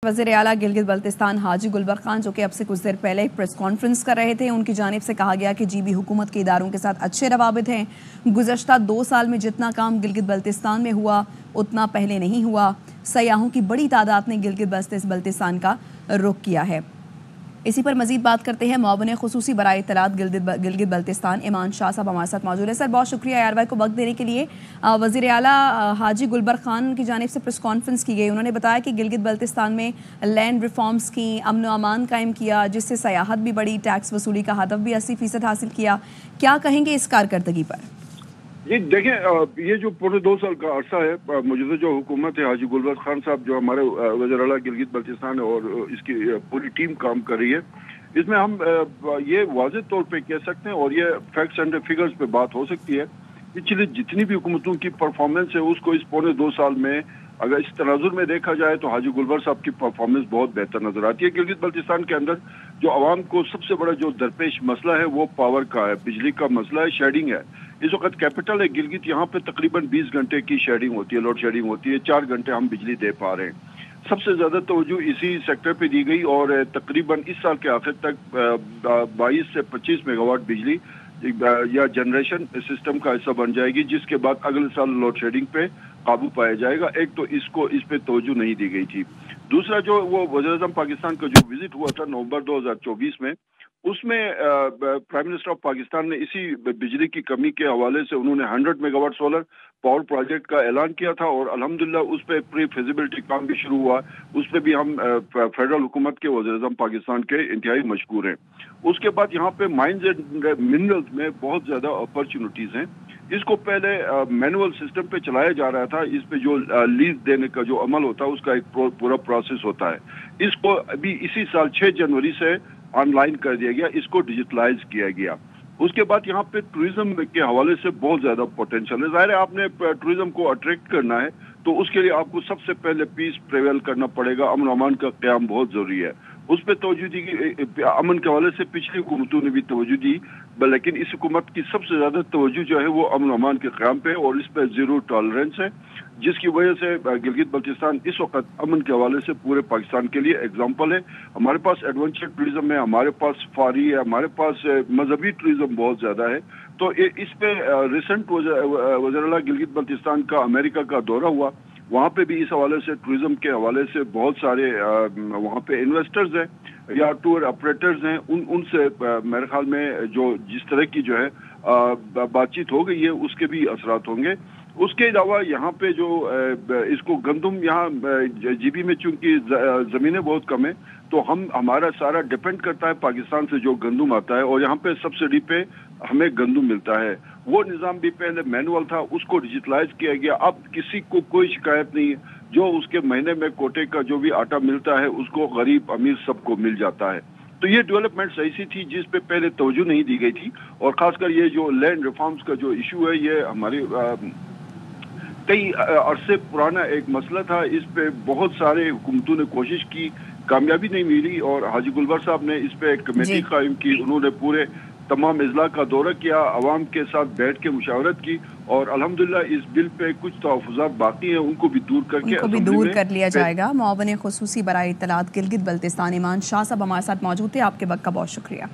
वज़ीर आला गिलगित बल्तिस्तान हाजी गुलबर खान जो कि अब से कुछ देर पहले एक प्रेस कॉन्फ्रेंस कर रहे थे, उनकी जानिब से कहा गया कि जीबी हुकूमत के इदारों के साथ अच्छे रवाबित हैं। गुज़श्ता 2 साल में जितना काम गिलगित बल्तिस्तान में हुआ उतना पहले नहीं हुआ। सयाहों की बड़ी तादाद ने गिलगित बल्तिस्तान का रुख किया है। इसी पर मजीद बात करते हैं मुआविन खुसूसी बराए इत्तलात गिलगित बल्तिस्तान इमान शाह साहब हमारे साथ मौजूद है। सर, बहुत शुक्रिया आरवाई को वक्त देने के लिए। वज़ीर आला हाजी गुलबर खान की जानिब से प्रेस कॉन्फ्रेंस की गई। उन्होंने बताया कि गिलगित बल्तिस्तान में लैंड रिफॉर्म्स की, अमन व अमान कायम किया, जिससे सयाहत भी बढ़ी, टैक्स वसूली का हदफ भी 80% हासिल किया। क्या कहेंगे इस कारकर्दगी पर? जी देखें, ये जो पूरे 2 साल का अरसा है, मौजूदा जो हुकूमत है हाजी गुलबर खान साहब जो हमारे वज़ीर आला गिलगित बल्तिस्तान और इसकी पूरी टीम काम कर रही है, इसमें हम ये वाज़ेह तौर पे कह सकते हैं और ये फैक्ट्स एंड फिगर्स पे बात हो सकती है। पिछली जितनी भी हुकूमतों की परफॉर्मेंस है उसको इस पौने 2 साल में अगर इस तनाजुर में देखा जाए तो हाजी गुलबर साहब की परफॉर्मेंस बहुत बेहतर नजर आती है। गिलगित बल्तिस्तान के अंदर जो आवाम को सबसे बड़ा जो दरपेश मसला है वो पावर का है, बिजली का मसला है, शेडिंग है। इस वक्त कैपिटल है गिलगित, यहाँ पे तकरीबन 20 घंटे की शेडिंग होती है, लोड शेडिंग होती है, 4 घंटे हम बिजली दे पा रहे हैं। सबसे ज्यादा तवज्जो इसी सेक्टर पे दी गई और तकरीबन इस साल के आखिर तक 22 से 25 मेगावाट बिजली या जनरेशन सिस्टम का हिस्सा बन जाएगी, जिसके बाद अगले साल लोड शेडिंग पे काबू पाया जाएगा। एक तो इस पे तवज्जो नहीं दी गई थी। दूसरा जो वो वज़ीर-ए-आज़म पाकिस्तान का जो विजिट हुआ था नवंबर 2024 में, उसमें प्राइम मिनिस्टर ऑफ पाकिस्तान ने इसी बिजली की कमी के हवाले से उन्होंने 100 मेगावाट सोलर पावर प्रोजेक्ट का ऐलान किया था और अल्हम्दुलिल्लाह उस पर प्री फिजिबिलिटी काम भी शुरू हुआ। उस पर भी हम फेडरल हुकूमत के वज़ीर-ए-आज़म पाकिस्तान के इंतहाई मशकूर हैं। उसके बाद यहाँ पे माइंस एंड मिनरल्स में बहुत ज्यादा अपॉर्चुनिटीज हैं। इसको पहले मैनुअल सिस्टम पे चलाया जा रहा था। इस पे जो लीज देने का जो अमल होता है उसका एक पूरा प्रोसेस होता है। इसको अभी इसी साल 6 जनवरी से ऑनलाइन कर दिया गया, इसको डिजिटलाइज किया गया। उसके बाद यहाँ पे टूरिज्म के हवाले से बहुत ज्यादा पोटेंशियल है। जाहिर है आपने टूरिज्म को अट्रैक्ट करना है तो उसके लिए आपको सबसे पहले पीस प्रिवेल करना पड़ेगा, अमन अमान का क़याम बहुत जरूरी है। उस पर तवज्जो दी गई, अमन के हवाले से पिछली हुकूमतों ने भी तवज्जो दी, लेकिन इस हुकूमत की सबसे ज्यादा तवज्जो जो है वो अमन अमान के क़याम पे और इस पर जीरो टॉलरेंस है, जिसकी वजह से गिलगित बल्तिस्तान इस वक्त अमन के हवाले से पूरे पाकिस्तान के लिए एग्जाम्पल है। हमारे पास एडवेंचर टूरिज्म है, हमारे पास सफारी है, हमारे पास मजहबी टूरिज्म बहुत ज्यादा है। तो इस पे रिसेंट वज़ीर आला गिलगित बल्तिस्तान का अमेरिका का दौरा हुआ, वहाँ पे भी इस हवाले से टूरिज्म के हवाले से बहुत सारे वहाँ पे इन्वेस्टर्स हैं या टूर ऑपरेटर्स हैं, उनसे मेरे ख्याल में जो जिस तरह की जो है बातचीत हो गई है उसके भी असरात होंगे। उसके अलावा यहाँ पे जो इसको गंदम यहाँ जीबी में चूंकि जमीनें बहुत कम है तो हमारा सारा डिपेंड करता है पाकिस्तान से जो गंदम आता है और यहाँ पे सब्सिडी पे हमें गंदम मिलता है। वो निज़ाम भी पहले मैनुअल था, उसको डिजिटलाइज किया गया। अब किसी को कोई शिकायत नहीं है, जो उसके महीने में कोटे का जो भी आटा मिलता है उसको गरीब अमीर सबको मिल जाता है। तो ये डेवलपमेंट ऐसी थी जिस पे पहले तवज्जो नहीं दी गई थी और खासकर ये जो लैंड रिफॉर्म्स का जो इशू है ये हमारी कई अरसे पुराना एक मसला था। इस पे बहुत सारे हुकूमतों ने कोशिश की, कामयाबी नहीं मिली और हाजी गुलबर साहब ने इस पे एक कमेटी कायम की। उन्होंने पूरे तमाम अजला का दौरा किया, अवाम के साथ बैठ के मुशावरत की और अल्हम्दुलिल्लाह इस बिल पे कुछ तहफ़्फ़ुज़ात बाकी हैं, उनको भी दूर कर लिया जाएगा। मुआविन खुसूसी बराए इत्तलात गिलगित बल्तिस्तान इमान शाह साहब हमारे साथ मौजूद थे। आपके वक्त का बहुत शुक्रिया।